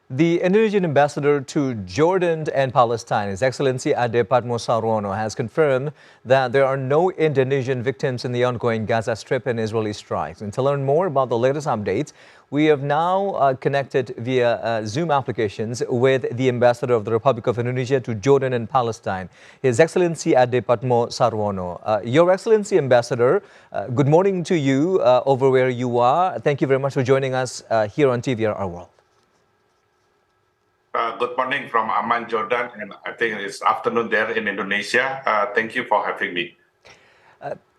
The Indonesian ambassador to Jordan and Palestine, His Excellency Ade Padmo Sarwono, has confirmed that there are no Indonesian victims in the ongoing Gaza Strip and Israeli strikes. And to learn more about the latest updates, we have now connected via Zoom applications with the ambassador of the Republic of Indonesia to Jordan and Palestine, His Excellency Ade Padmo Sarwono. Your Excellency Ambassador, good morning to you over where you are. Thank you very much for joining us here on TVR Our World. Good morning from Amman, Jordan, and I think it's afternoon there in Indonesia. Thank you for having me.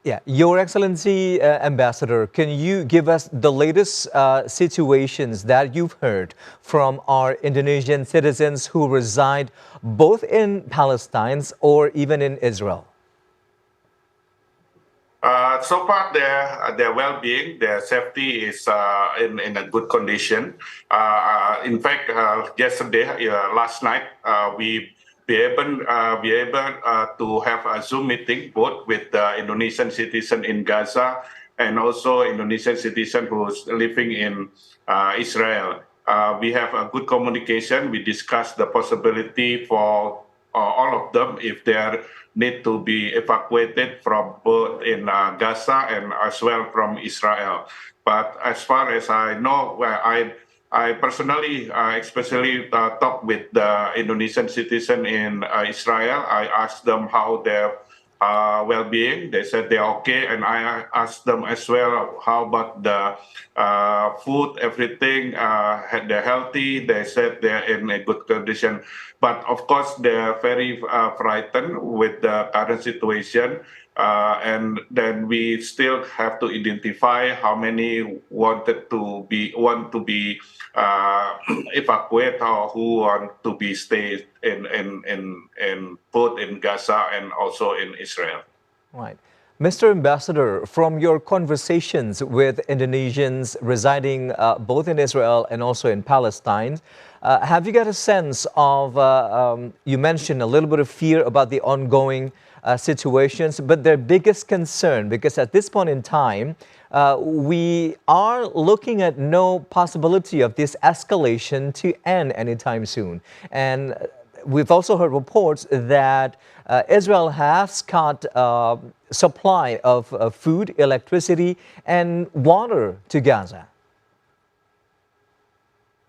Yeah, Your Excellency Ambassador, can you give us the latest situations that you've heard from our Indonesian citizens who reside both in Palestine or even in Israel? So far, their well-being, their safety is in a good condition. In fact, yesterday, last night, we be able to have a Zoom meeting both with the Indonesian citizen in Gaza and also Indonesian citizen who's living in Israel. We have a good communication. We discussed the possibility for all of them if they need to be evacuated from both in Gaza and as well from Israel. But as far as I know, I personally, especially talked with the Indonesian citizen in Israel. I asked them how their well-being. They said they're okay, and I asked them as well how about the food, everything. They're healthy. They said they're in a good condition, but of course they're very frightened with the current situation. And then we still have to identify how many want to be evacuated or who want to be stayed in both in Gaza and also in Israel. Right. Mr. Ambassador, from your conversations with Indonesians residing both in Israel and also in Palestine, have you got a sense of, you mentioned a little bit of fear about the ongoing situations, but their biggest concern, because at this point in time, we are looking at no possibility of this escalation to end anytime soon. And we've also heard reports that Israel has cut supply of food, electricity, and water to Gaza.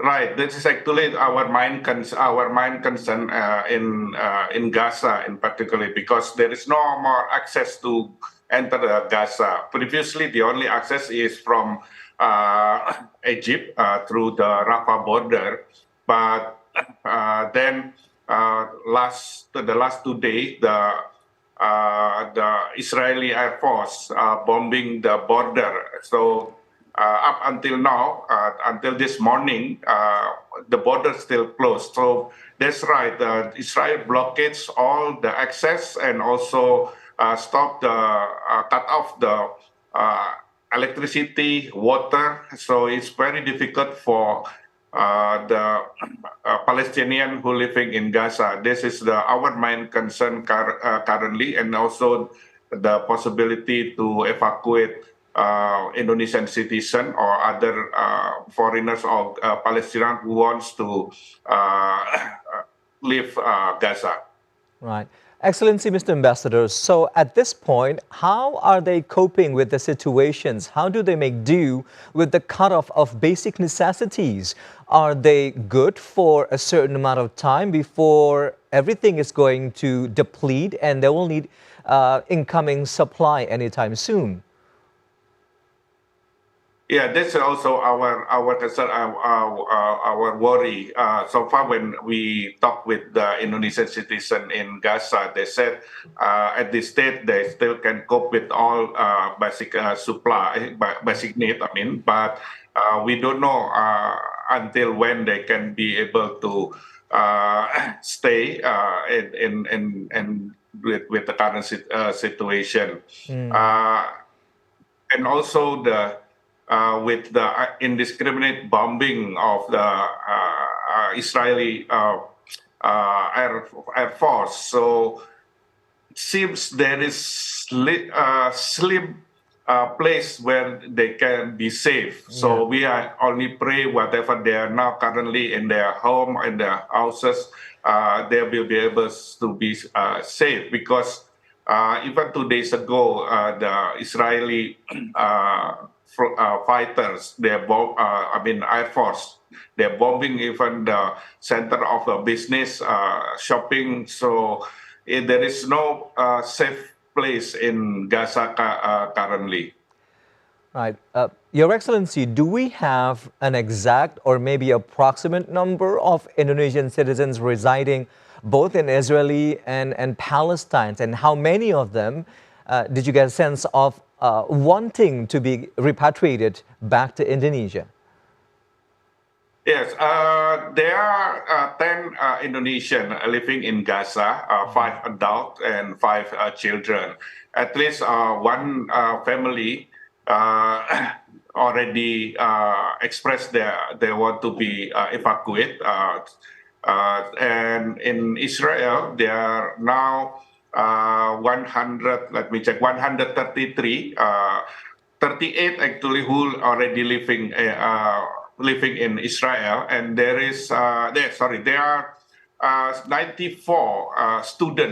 Right. This is actually our main concern in Gaza in particular because there is no more access to enter Gaza. Previously, the only access is from Egypt through the Rafah border, but then the last 2 days the Israeli Air Force bombing the border. So up until now, until this morning, the border is still closed. So that's right. Israel blockades all the access and also stop the cut off the electricity, water. So it's very difficult for the Palestinian who living in Gaza. This is our main concern currently, and also the possibility to evacuate Indonesian citizen or other foreigners or Palestinians who wants to leave Gaza. Right. Excellency, Mr. Ambassador, so at this point, how are they coping with the situations? How do they make do with the cutoff of basic necessities? Are they good for a certain amount of time before everything is going to deplete and they will need incoming supply anytime soon? Yeah, that's also our concern, our worry. So far, when we talked with the Indonesian citizen in Gaza, they said at this stage they still can cope with all basic supply, basic need. I mean, but we don't know until when they can be able to stay in with the current situation, and also the with the indiscriminate bombing of the Israeli Air Force. So it seems there is slim place where they can be safe. So we are only pray whatever they are now currently in their home, in their houses, they will be able to be safe because even 2 days ago, the Israeli fighters, Air Force, they're bombing even the center of a business, shopping. So there is no safe place in Gaza currently. Right. Your Excellency, do we have an exact or maybe approximate number of Indonesian citizens residing both in Israeli and Palestine? And how many of them did you get a sense of wanting to be repatriated back to Indonesia? Yes, there are 10 Indonesian living in Gaza, five adults and five children. At least one family already expressed they want to be evacuated. And in Israel, there are now 100, let me check, 133, 38 actually who already living in Israel, and there are 94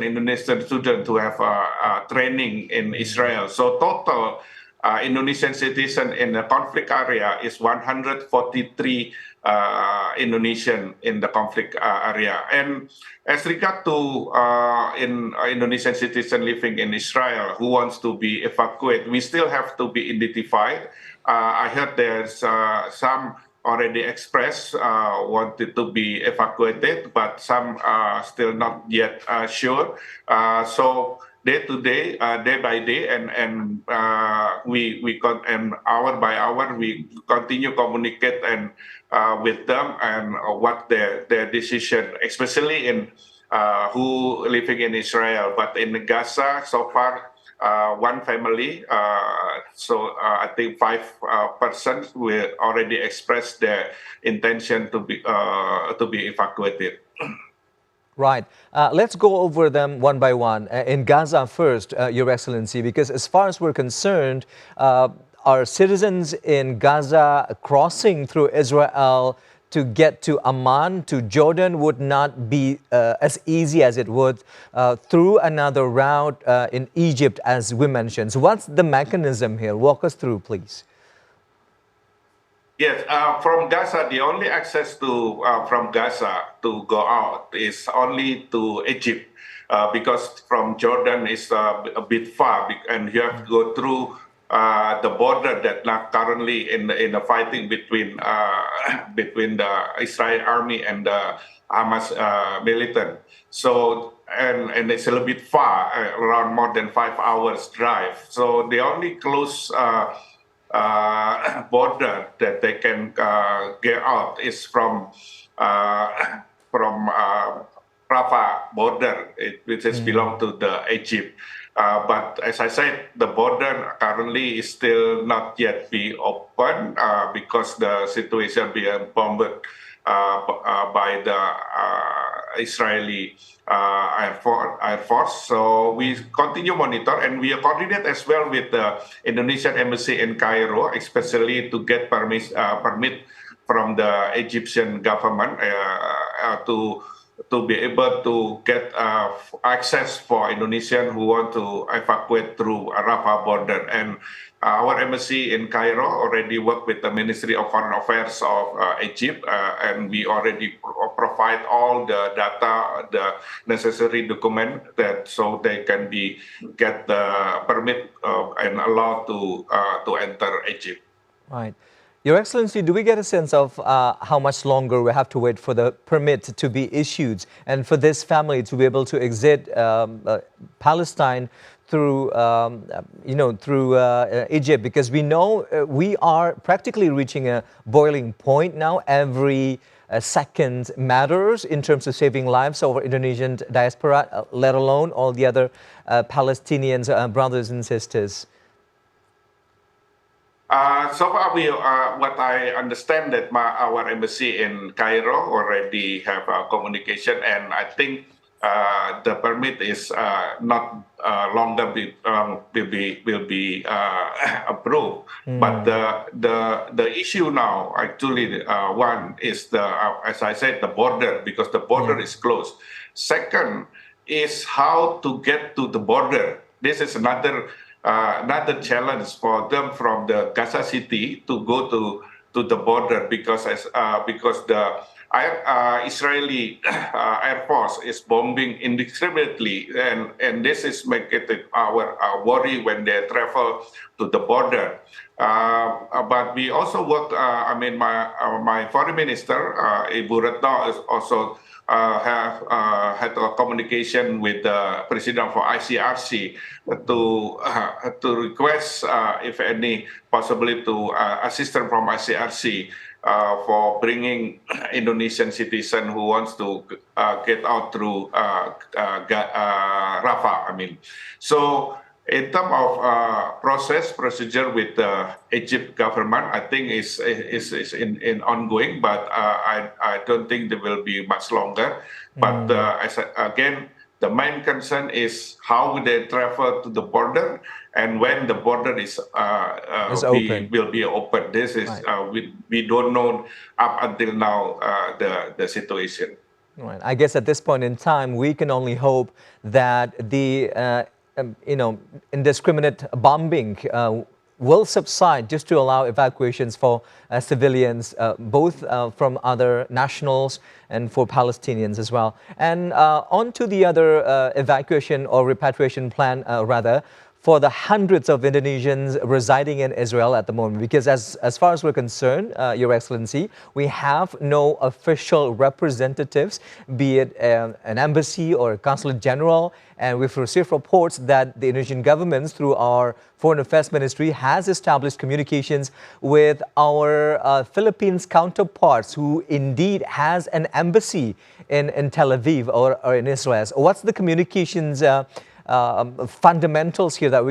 Indonesian students who have training in Israel. So total Indonesian citizen in the conflict area is 143 Indonesian in the conflict area. And as regard to Indonesian citizen living in Israel who wants to be evacuated, we still have to be identified. I heard there's some already expressed wanted to be evacuated, but some are still not yet sure. So day to day, day by day, and hour by hour we continue communicate and with them and what their decision, especially in who living in Israel, but in Gaza so far. One family, I think 5 persons will already express their intention to be evacuated. Right. Let's go over them one by one. In Gaza first, Your Excellency, because as far as we're concerned, our citizens in Gaza crossing through Israel to get to Amman, to Jordan, would not be as easy as it would through another route in Egypt, as we mentioned. So what's the mechanism here? Walk us through, please. Yes, from Gaza, the only access to from Gaza to go out is only to Egypt, because from Jordan is a bit far, and you have to go through the border that not currently in the fighting between between the Israel army and the Hamas militant. So and it's a little bit far, around more than 5 hours drive. So the only close border that they can get out is uh, from Rafah border, which is belong to the Egypt. But as I said, the border currently is still not yet be open because the situation being bombed by the Israeli Air Force. So we continue monitor and we coordinate as well with the Indonesian embassy in Cairo, especially to get permit from the Egyptian government to be able to get access for Indonesian who want to evacuate through Rafah border. And our embassy in Cairo already worked with the Ministry of Foreign Affairs of Egypt, and we already provide all the data, the necessary document that so they can get the permit and allowed to enter Egypt. Right. Your Excellency, do we get a sense of how much longer we have to wait for the permit to be issued and for this family to be able to exit Palestine through, through Egypt? Because we know we are practically reaching a boiling point now. Every second matters in terms of saving lives of our Indonesian diaspora, let alone all the other Palestinians, brothers and sisters. So far, what I understand that our embassy in Cairo already have communication, and I think the permit is not longer will be approved. But the issue now actually one is the as I said, the border, because the border is closed. Second is how to get to the border. This is another challenge for them from the Gaza City to go to the border, because the Israeli Air Force is bombing indiscriminately, and this is making it our worry when they travel to the border. But we also work. I mean, my foreign minister, Ibu Retno, is also have had a communication with the president for ICRC to request, if any, possibility to assistance from ICRC for bringing Indonesian citizen who wants to get out through Rafah. I mean, so in terms of procedure with the Egypt government, I think is in ongoing, but I don't think there will be much longer. But again, the main concern is how they travel to the border and when the border is open. will be open. This is we don't know up until now the situation. Right. I guess at this point in time, we can only hope that the indiscriminate bombing will subside, just to allow evacuations for civilians, both from other nationals and for Palestinians as well. And on to the other evacuation or repatriation plan, rather, for the hundreds of Indonesians residing in Israel at the moment. Because as far as we're concerned, Your Excellency, we have no official representatives, be it an embassy or a consulate general. And we've received reports that the Indonesian government, through our Foreign Affairs Ministry, has established communications with our Philippines counterparts, who indeed has an embassy in Tel Aviv or in Israel. So what's the communications fundamentals here that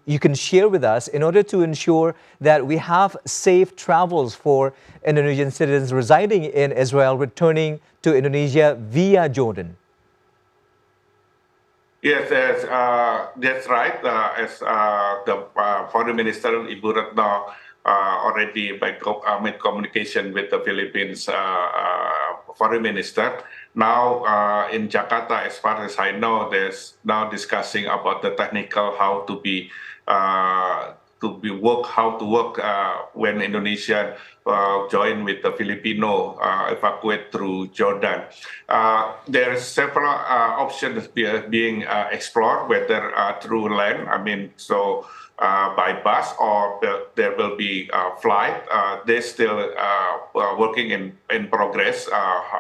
you can share with us in order to ensure that we have safe travels for Indonesian citizens residing in Israel returning to Indonesia via Jordan? Yes, that's right. As the Foreign Minister Ibu Retno already made communication with the Philippines Foreign Minister. Now in Jakarta, as far as I know, there's now discussing about the technical how to work when Indonesia join with the Filipino evacuate through Jordan. There are several options being explored, whether through land, I mean, so by bus, or there will be flight. They're still working in progress,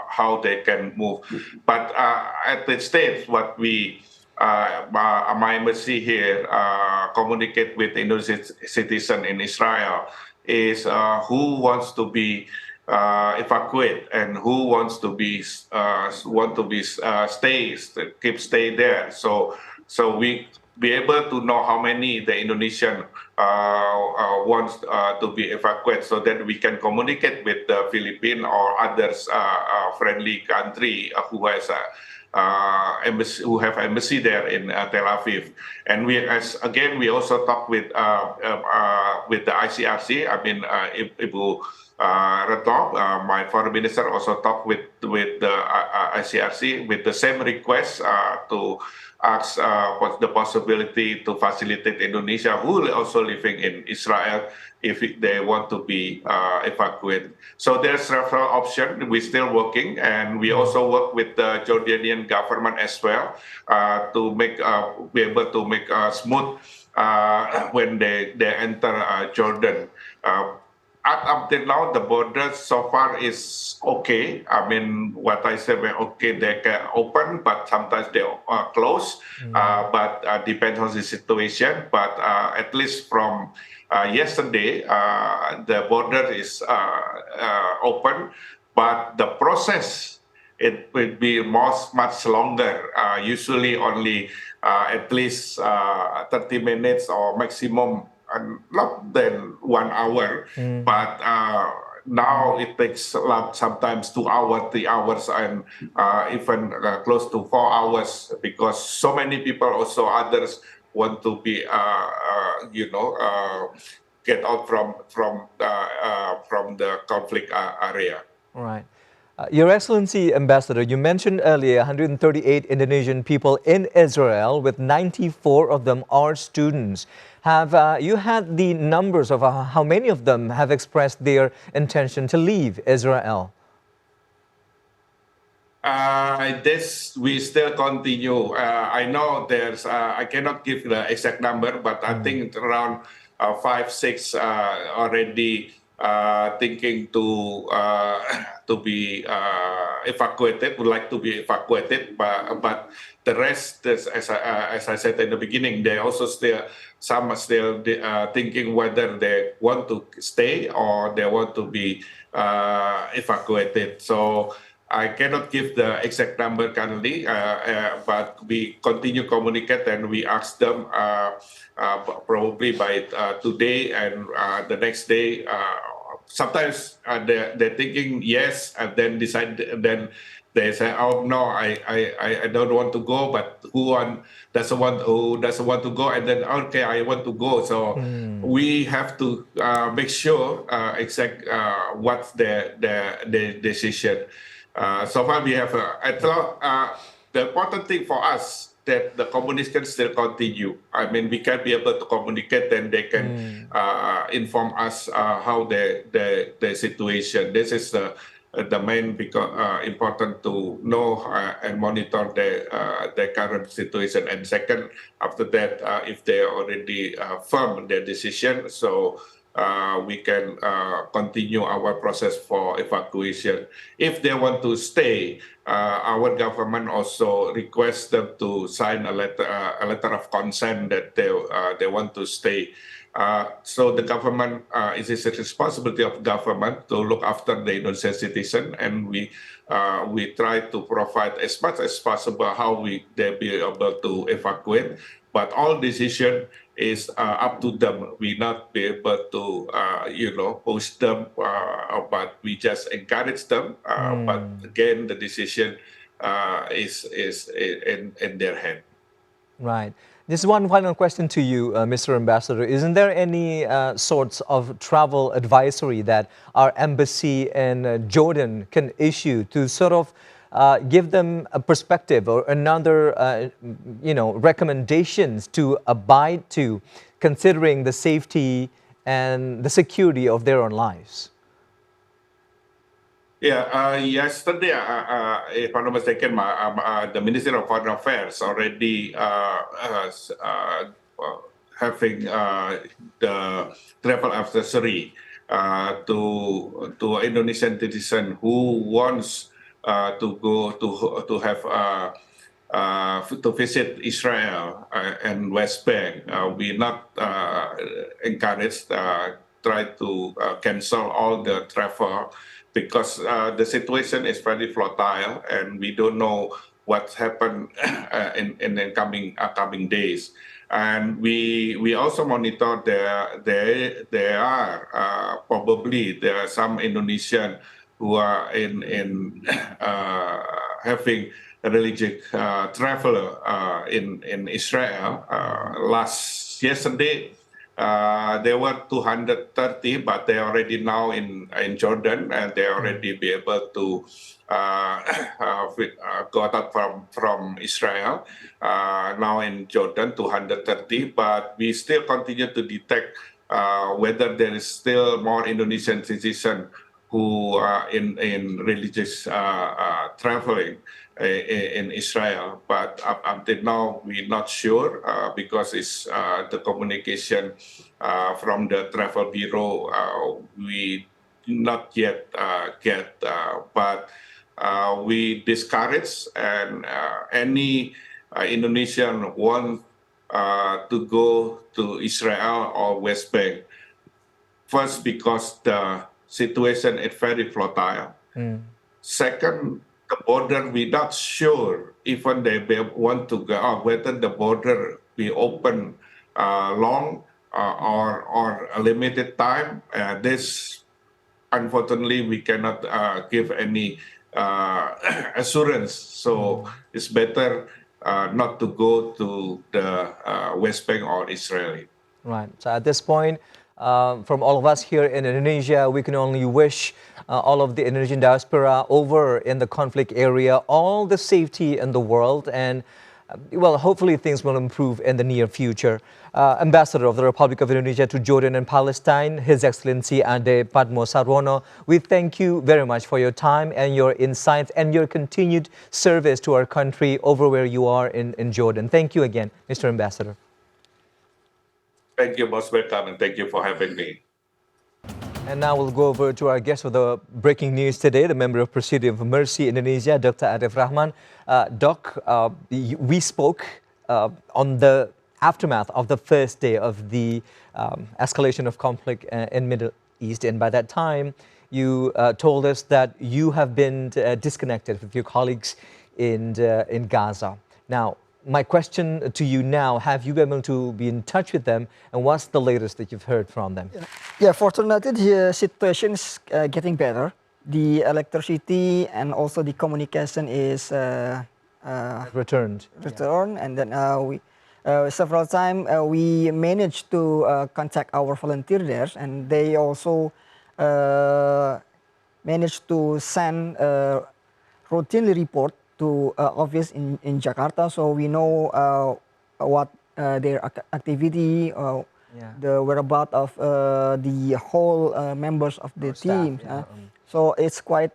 how they can move. But at this stage, what my embassy here communicate with Indonesian citizen in Israel is who wants to be evacuate and who wants to be stay there. So we be able to know how many the Indonesian wants to be evacuated, so that we can communicate with the Philippine or others friendly country who has embassy, who have embassy there in Tel Aviv. And we also talk with the ICRC. I mean, Ibu Retno, my foreign minister, also talked with the ICRC with the same request to ask what's the possibility to facilitate Indonesia who are also living in Israel if they want to be evacuated. So there's several options. We're still working, and we also work with the Jordanian government as well to be able to make smooth when they enter Jordan. Up until now, the border so far is okay. I mean, what I said, okay, they can open, but sometimes they are closed. But depends on the situation. But at least from yesterday, the border is open. But the process, it will be much longer. Usually only at least 30 minutes or maximum not than 1 hour, but now it takes a lot, sometimes 2 hours, 3 hours, and even close to 4 hours, because so many people, also others, want to be get out from the conflict area. Right. Your Excellency, Ambassador, you mentioned earlier 138 Indonesian people in Israel, with 94 of them are students. Have you had the numbers of how many of them have expressed their intention to leave Israel? This we still continue. I know there's. I cannot give the exact number, but I think it's around 5, 6 already thinking to be evacuated. Would like to be evacuated, but the rest, as I said in the beginning, they also still, some are still thinking whether they want to stay or they want to be evacuated. So I cannot give the exact number currently, but we continue communicate, and we ask them probably by today and the next day. Sometimes they're thinking yes, and then decide, then they say, "Oh no, I don't want to go," but who doesn't want to go, and then okay, I want to go. So we have to make sure exact what's the decision. So far, we have. I thought the important thing for us that the communication still continue. I mean, we can be able to communicate, and they can inform us how the situation. This is the main, because important to know and monitor the current situation. And second, after that, if they already firm their decision, so we can continue our process for evacuation. If they want to stay, our government also requests them to sign a letter of consent that they want to stay. So the government, it is a responsibility of government to look after the Indonesian citizen, and we try to provide as much as possible how they be able to evacuate. But all decision is up to them. We not be able to push them, but we just encourage them. But again, the decision is in their hand. Right. Just one final question to you, Mr. Ambassador. Isn't there any sorts of travel advisory that our embassy in Jordan can issue to sort of give them a perspective or another, recommendations to abide to, considering the safety and the security of their own lives? Yeah, yesterday, if I'm not mistaken, the Ministry of Foreign Affairs already having the travel advisory to Indonesian citizen who wants to go to have to visit Israel and West Bank. We not encourage, try to cancel all the travel, because the situation is very volatile, and we don't know what's happened in the coming days. And we also monitor there are probably there are some Indonesian who are in having a religious traveler in Israel. Yesterday, there were 230, but they already now in Jordan, and they already be able to got out from Israel. Now in Jordan, 230, but we still continue to detect whether there is still more Indonesian citizens who are in religious traveling in Israel. But up until now, we're not sure because it's the communication from the travel bureau. We not yet get, but we discourage, and any Indonesian want to go to Israel or West Bank. First, because the situation is very volatile. Second, the border, we're not sure even they want to go out, whether the border be open long or a limited time. This unfortunately, we cannot give any assurance. So it's better not to go to the West Bank or Israel. Right. So at this point, from all of us here in Indonesia, we can only wish all of the Indonesian diaspora over in the conflict area all the safety in the world. And well, hopefully things will improve in the near future. Ambassador of the Republic of Indonesia to Jordan and Palestine, His Excellency Ade Padmo Sarwono, we thank you very much for your time and your insights and your continued service to our country over where you are in Jordan. Thank you again, Mr. Ambassador. Thank you, most welcome, and thank you for having me. And now we'll go over to our guest with the breaking news today, the member of Presidium of Mercy Indonesia, Dr. Arif Rahman. Doc, we spoke on the aftermath of the first day of the escalation of conflict in Middle East, and by that time, you told us that you have been disconnected with your colleagues in Gaza. Now, my question to you now, have you been able to be in touch with them, and what's the latest that you've heard from them? Yeah, fortunately, the situation is getting better. The electricity and also the communication is returned. And then we several times we managed to contact our volunteers there, and they also managed to send routinely report to office in Jakarta, so we know what their activity, the whereabouts of the whole members of the team. So it's quite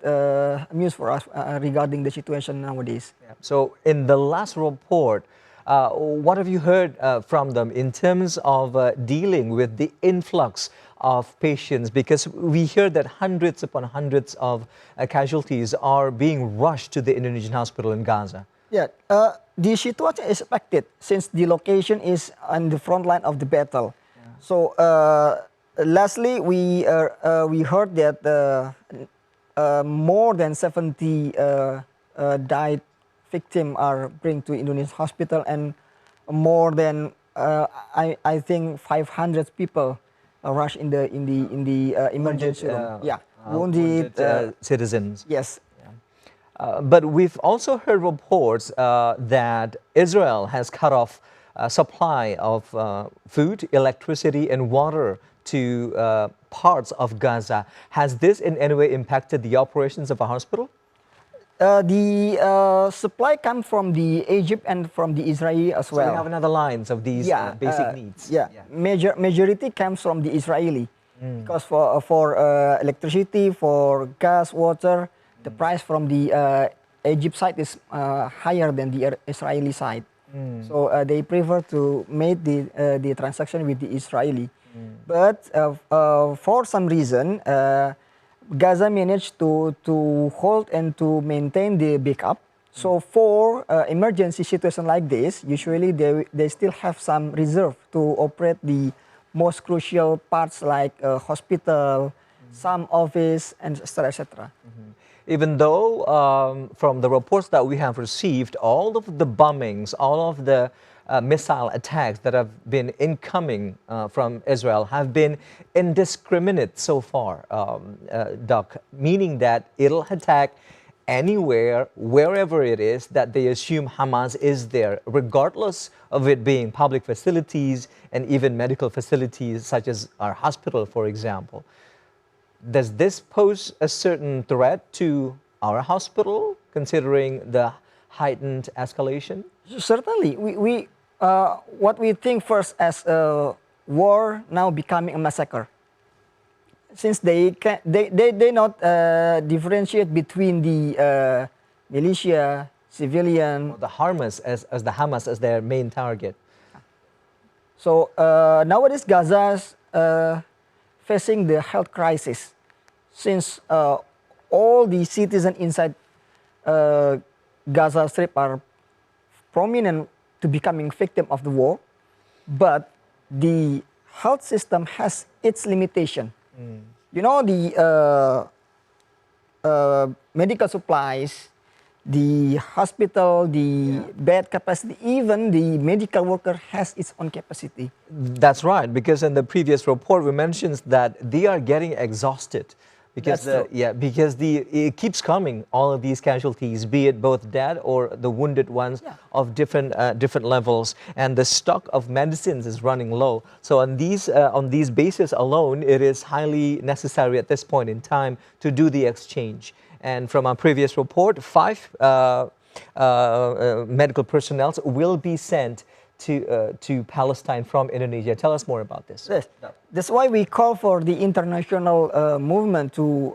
news for us regarding the situation nowadays. Yeah. So in the last report, what have you heard from them in terms of dealing with the influx of patients? Because we hear that hundreds upon hundreds of casualties are being rushed to the Indonesian hospital in Gaza. Yeah, the situation is expected since the location is on the front line of the battle. Yeah. So lastly, we heard that more than 70 died victims are bring to Indonesian hospital, and more than I think 500 people rush in the emergency room. Yeah, wounded citizens. Yes. But we've also heard reports that Israel has cut off supply of food, electricity, and water to parts of Gaza. Has this in any way impacted the operations of a hospital? The supply comes from the Egypt and from the Israeli as well. So we have another lines of these basic needs. Yeah, majority comes from the Israeli, because for electricity, for gas, water, the price from the Egypt side is higher than the Israeli side. So they prefer to make the transaction with the Israeli. But for some reason, Gaza managed to hold and to maintain the backup. So for emergency situation like this, usually they still have some reserve to operate the most crucial parts like hospital, some office, and etc. Even though from the reports that we have received, all of the bombings, all of the missile attacks that have been incoming from Israel have been indiscriminate so far, Doc, meaning that it'll attack anywhere, wherever it is that they assume Hamas is there, regardless of it being public facilities and even medical facilities such as our hospital, for example. Does this pose a certain threat to our hospital, considering the heightened escalation? Certainly. What we think first as a war now becoming a massacre. Since they not differentiate between the militia, civilian. The Hamas as the Hamas as their main target. So nowadays Gaza's facing the health crisis, since all the citizens inside Gaza Strip are prominent to becoming victim of the war, but the health system has its limitation. You know, the medical supplies, the hospital, the bed capacity, even the medical worker has its own capacity. That's right, because in the previous report we mentioned that they are getting exhausted Because That's true. because it keeps coming, all of these casualties, be it both dead or the wounded ones Yeah. of different levels, and the stock of medicines is running low. So on these bases alone, it is highly necessary at this point in time to do the exchange. And from our previous report, 5 medical personnel will be sent to Palestine from Indonesia. Tell us more about this. Yes. That's why we call for the international movement to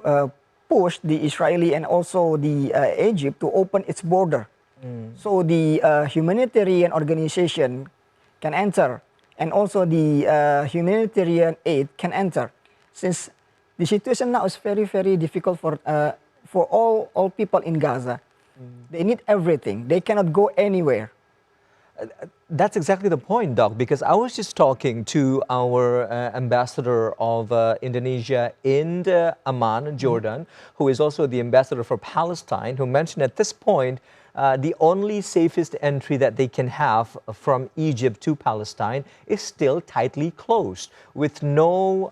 push the Israeli and also the Egypt to open its border, so the humanitarian organization can enter, and also the humanitarian aid can enter, since the situation now is very difficult for all people in Gaza. They need everything. They cannot go anywhere. That's exactly the point, Doc, because I was just talking to our ambassador of Indonesia in Amman, Jordan, who is also the ambassador for Palestine, who mentioned at this point the only safest entry that they can have from Egypt to Palestine is still tightly closed, with no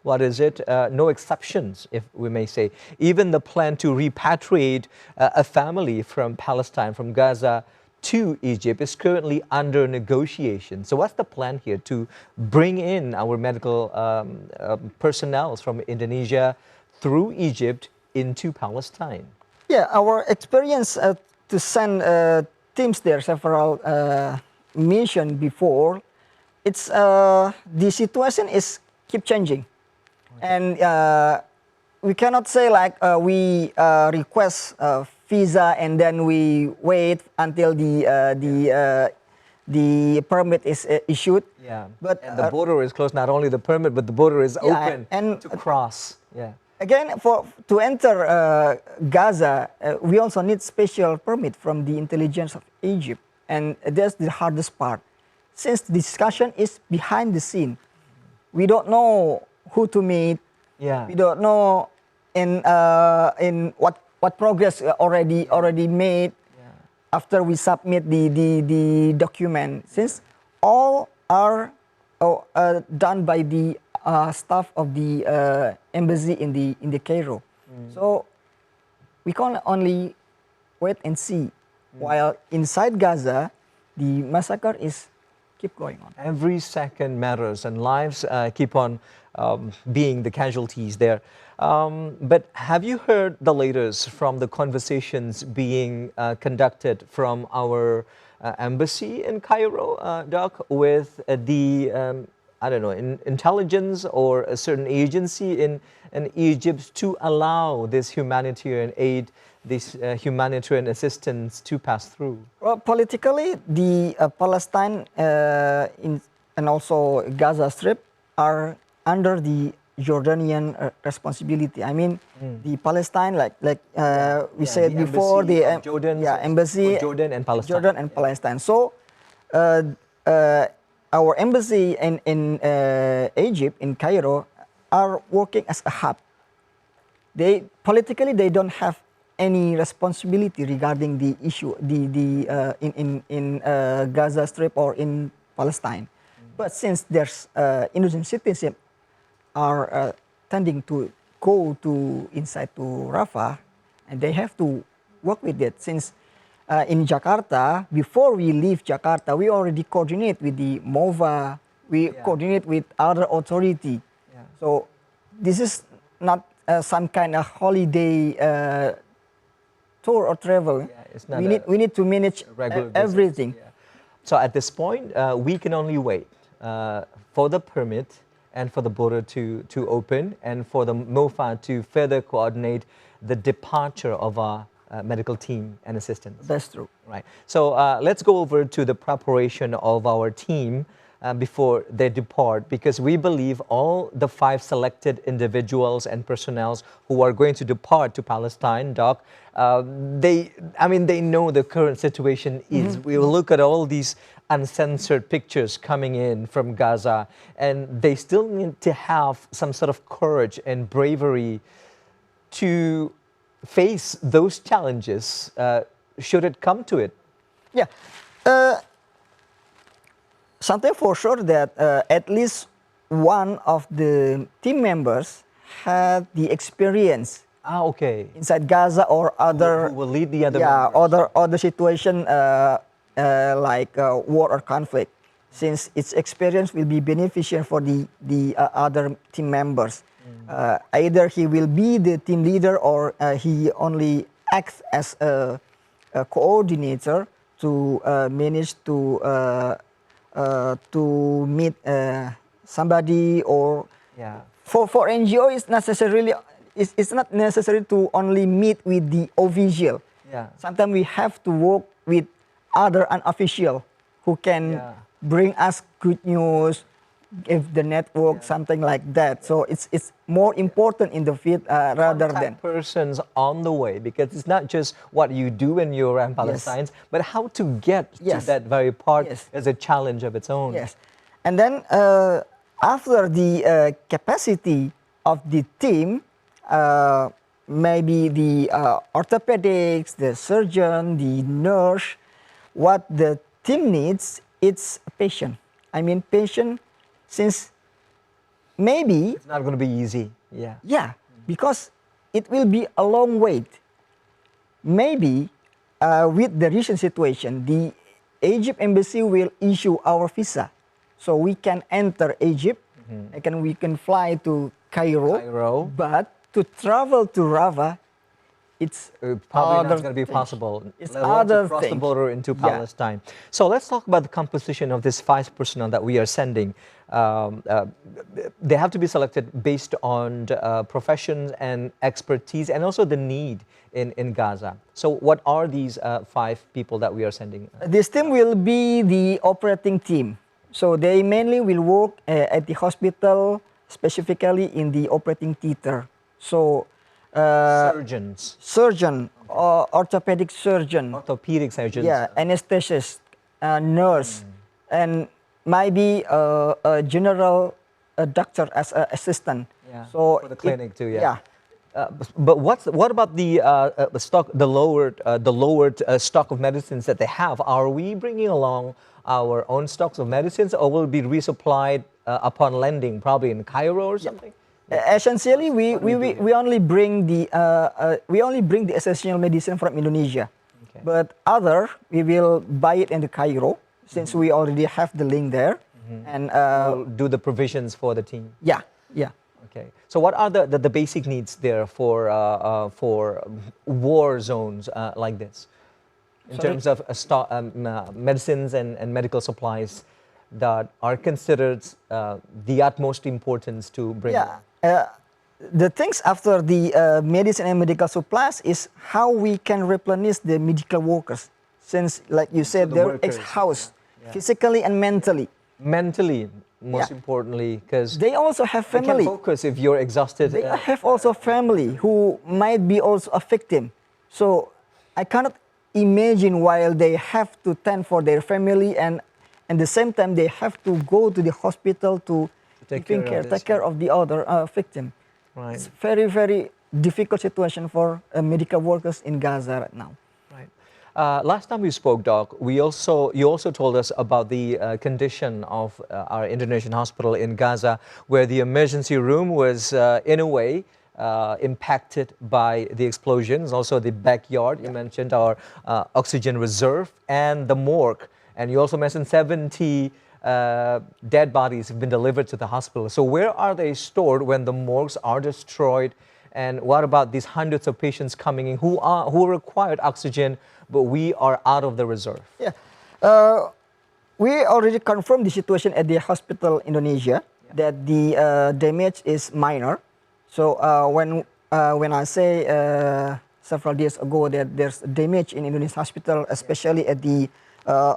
no exceptions, if we may say. Even the plan to repatriate a family from Palestine, from Gaza, to Egypt is currently under negotiation. So what's the plan here to bring in our medical personnel from Indonesia through Egypt into Palestine? Yeah, our experience to send teams there, several mission before, it's the situation is keep changing, and we cannot say like we request visa and then we wait until the permit is issued. Yeah, But and the border is closed. Not only the permit, but the border is yeah, open and to cross. Yeah. again, to enter Gaza, we also need special permit from the intelligence of Egypt, and that's the hardest part, since the discussion is behind the scene. We don't know who to meet. Yeah. We don't know in what progress already made after we submit the document, since all are done by the staff of the embassy in the Cairo. So we can only wait and see, while inside Gaza the massacre is keep going on. Every second matters, and lives keep on being the casualties there. But have you heard the latest from the conversations being conducted from our embassy in Cairo, Doc, with I don't know, intelligence or a certain agency in Egypt to allow this humanitarian aid, this humanitarian assistance to pass through? Well, politically, the Palestine and also Gaza Strip are under the Jordanian responsibility. I mean, the Palestine, like we said the before, embassy the of Jordan, embassy, Jordan and Palestine. Jordan and Palestine. So, our embassy in Egypt, in Cairo, are working as a hub. They politically they don't have any responsibility regarding the issue in Gaza Strip or in Palestine. But since there's innocent citizens are tending to go to inside to Rafah, and they have to work with it, since in Jakarta, before we leave Jakarta, we already coordinate with the MOVA, we coordinate with other authority. So this is not some kind of holiday tour or travel. It's not we need to manage regular everything. business. So at this point, we can only wait for the permit and for the border to open, and for the MOFA to further coordinate the departure of our medical team and assistants. That's true. Right. So let's go over to the preparation of our team before they depart, because we believe all the 5 selected individuals and personnel who are going to depart to Palestine, Doc, they know the current situation is. We will look at all these uncensored pictures coming in from Gaza, and they still need to have some sort of courage and bravery to face those challenges should it come to it. Yeah. Something for sure that at least one of the team members had the experience Okay. inside Gaza or other, Who will lead the other yeah, members? other situation like war or conflict, since its experience will be beneficial for the other team members. Either he will be the team leader or he only acts as a coordinator to manage to meet somebody, or Yeah. for NGO it's not necessary to only meet with the official. Yeah. Sometimes we have to work with other unofficial who can Yeah. bring us good news, give the network, Yeah. something like that. So it's more important in the field rather than Contact persons on the way, because it's not just what you do when you're around yes, Palestine, but how to get to yes, that very part yes. is a challenge of its own. Yes, and then after the capacity of the team, maybe the orthopedics, the surgeon, the nurse, what the team needs, it's patient. I mean patient, since maybe, It's not going to be easy. Yeah. yeah, because it will be a long wait. Maybe with the recent situation, the Egypt embassy will issue our visa, so we can enter Egypt, and we can fly to Cairo. Cairo. But to travel to Rafah, it's Probably other not going to be things. possible. It's Let alone to other cross the things. border into Yeah. Palestine. So let's talk about the composition of this 5 personnel that we are sending. They have to be selected based on professions and expertise, and also the need in Gaza. So what are these 5 people that we are sending? This team will be the operating team. So they mainly will work at the hospital, specifically in the operating theater. So Surgeons, surgeon, orthopedic surgeon, orthopedic surgeons. yeah, anesthetist, nurse, and maybe a general doctor as an assistant. Yeah, So for the clinic too, yeah. Yeah. But what about the stock, the lowered stock of medicines that they have? Are we bringing along our own stocks of medicines, or will it be resupplied upon landing, probably in Cairo or something? Essentially, What are we doing? we only bring the essential medicine from Indonesia, Okay. but other we will buy it in the Cairo, since we already have the link there, and We'll do the provisions for the team. yeah, yeah. Okay. So what are the basic needs there for war zones like this, in Sorry? terms of medicines and medical supplies that are considered the utmost importance to bring? Yeah, the things after the medicine and medical supplies is how we can replenish the medical workers, since, like you said, the they're workers, ex-house, yeah. physically and mentally. Mentally, most Yeah. importantly, because They also have you can't family. focus if you're exhausted. They have also family who might be also a victim. So I cannot imagine while they have to tend for their family, and at the same time they have to go to the hospital to take take care of this, take care of the other victim. Right. It's very, very difficult situation for medical workers in Gaza right now. Right. Last time we spoke, Doc, you also told us about the condition of our Indonesian hospital in Gaza, where the emergency room was, in a way, impacted by the explosions. Also, the backyard, you mentioned our oxygen reserve, and the morgue. And you also mentioned 70 dead bodies have been delivered to the hospital. So where are they stored when the morgues are destroyed? And what about these hundreds of patients coming in who required oxygen, but we are out of the reserve? Yeah, we already confirmed the situation at the hospital Indonesia, that the damage is minor. So when I say several days ago that there's damage in Indonesian hospital, especially at the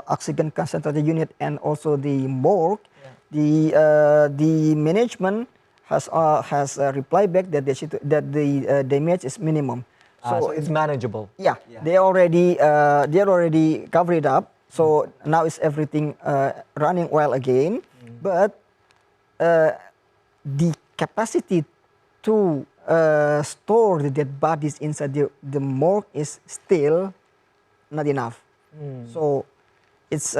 oxygen concentrator unit and also the morgue, the management has replied back that the damage is minimum. So it's manageable. Yeah, they already covered it up. So now is everything running well again. But the capacity to store the dead bodies inside the morgue is still not enough. So it's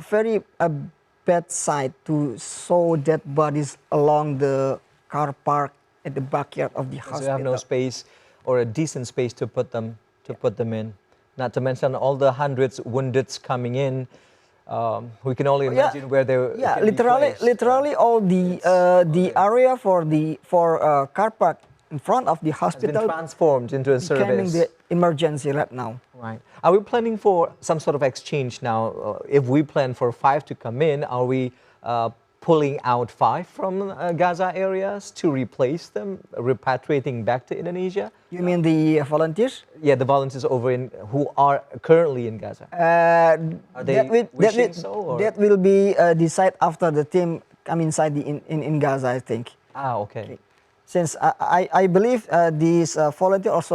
very bad sight to show dead bodies along the car park at the backyard of the So you have no hospital. space or a decent space to put them in. Not to mention all the hundreds woundeds coming in. We can only Yeah, imagine where they yeah, can be placed. literally all the area for car park in front of the Has been hospital transformed into a becoming service. the emergency right now. Right. Are we planning for some sort of exchange now? If we plan for 5 to come in, are we pulling out 5 from Gaza areas to replace them, repatriating back to Indonesia? You mean the volunteers? Yeah, the volunteers over in who are currently in Gaza. Are they wishing so? Or? That will be decided after the team come inside in Gaza, I think. Ah, okay. Since I believe these volunteers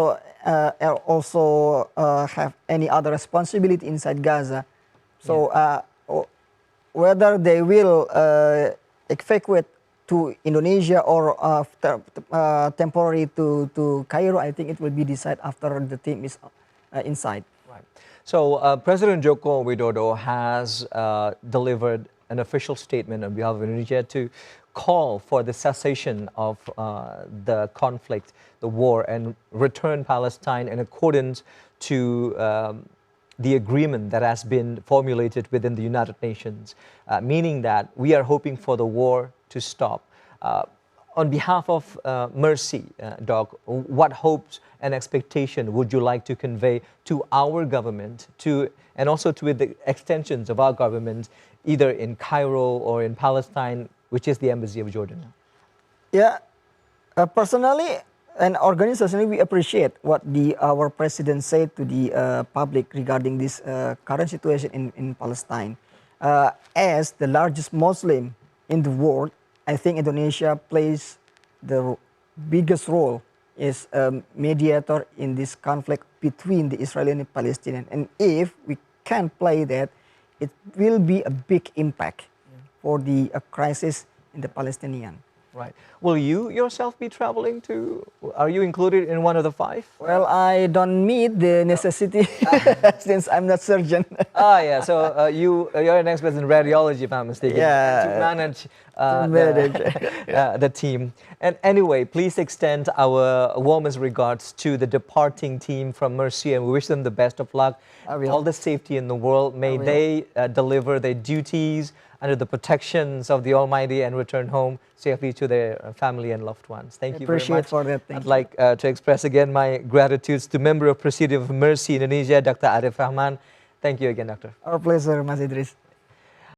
also have any other responsibility inside Gaza, so whether they will evacuate to Indonesia or temporary to Cairo, I think it will be decided after the team is inside. Right. So President Joko Widodo has delivered an official statement on behalf of Indonesia to call for the cessation of the conflict, the war, and return Palestine in accordance to the agreement that has been formulated within the United Nations, meaning that we are hoping for the war to stop. On behalf of Mercy, Doc, what hopes and expectation would you like to convey to our government, and also to the extensions of our government, either in Cairo or in Palestine, which is the Embassy of Jordan? Yeah, personally and organizationally, we appreciate what our president said to the public regarding this current situation in Palestine. As the largest Muslim in the world, I think Indonesia plays the biggest role as a mediator in this conflict between the Israeli and Palestinian. And if we can play that, it will be a big impact for the crisis in the Palestinian. Right. Will you yourself be traveling to, are you included in one of the 5? Well, I don't meet the necessity since I'm not surgeon. Yeah, so you're an expert in radiology, if I'm mistaken. Yeah. To manage, the the team. And anyway, please extend our warmest regards to the departing team from Mercy, and we wish them the best of luck. I will. All the safety in the world. May they deliver their duties under the protections of the Almighty and return home safely to their family and loved ones. Thank you very much. Appreciate for that. I'd like to express again my gratitude to Member of Presidium of Mercy Indonesia, Dr. Arif Rahman. Thank you again, Doctor. Our pleasure, Mas Idris.